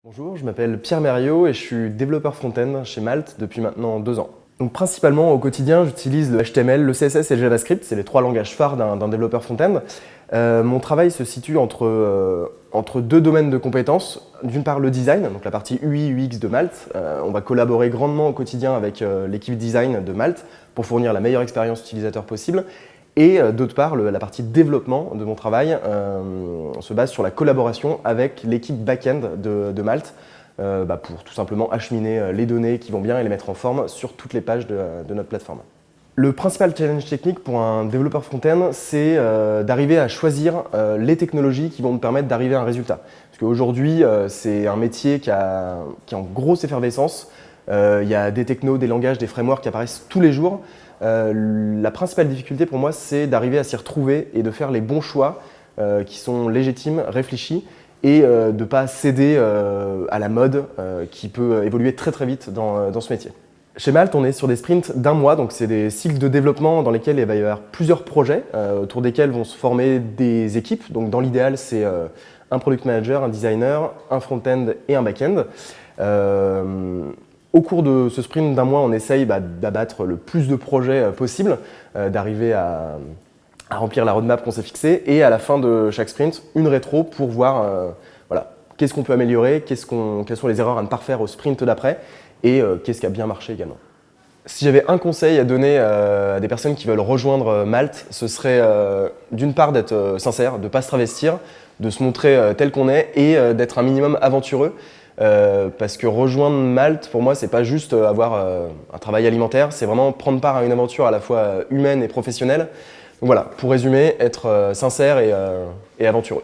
Bonjour, je m'appelle Pierre Mériot et je suis développeur front-end chez Malte depuis maintenant 2 ans. Donc principalement au quotidien, j'utilise le HTML, le CSS et le JavaScript, c'est les 3 langages phares d'un développeur front-end. Mon travail se situe entre 2 domaines de compétences. D'une part le design, donc la partie UI, UX de Malte. On va collaborer grandement au quotidien avec l'équipe design de Malte pour fournir la meilleure expérience utilisateur possible. Et d'autre part, la partie développement de mon travail se base sur la collaboration avec l'équipe back-end de Malte pour tout simplement acheminer les données qui vont bien et les mettre en forme sur toutes les pages de notre plateforme. Le principal challenge technique pour un développeur front-end, c'est d'arriver à choisir les technologies qui vont me permettre d'arriver à un résultat. Parce qu'aujourd'hui, c'est un métier qui est en grosse effervescence. Il y a des technos, des langages, des frameworks qui apparaissent tous les jours. La principale difficulté pour moi, c'est d'arriver à s'y retrouver et de faire les bons choix qui sont légitimes, réfléchis et de ne pas céder à la mode qui peut évoluer très très vite dans ce métier. Chez Malte, on est sur des sprints d'1 mois, donc c'est des cycles de développement dans lesquels il va y avoir plusieurs projets autour desquels vont se former des équipes. Donc dans l'idéal, c'est un product manager, un designer, un front-end et un back-end. Au cours de ce sprint d'1 mois, on essaye d'abattre le plus de projets possible, d'arriver à remplir la roadmap qu'on s'est fixée et à la fin de chaque sprint, une rétro pour voir qu'est-ce qu'on peut améliorer, quelles sont les erreurs à ne pas refaire au sprint d'après et qu'est-ce qui a bien marché également. Si j'avais un conseil à donner à des personnes qui veulent rejoindre Malte, ce serait d'une part d'être sincère, de ne pas se travestir, de se montrer tel qu'on est et d'être un minimum aventureux. Parce que rejoindre Malte, pour moi, c'est pas juste avoir un travail alimentaire, c'est vraiment prendre part à une aventure à la fois humaine et professionnelle. Donc voilà, pour résumer, être sincère et aventureux.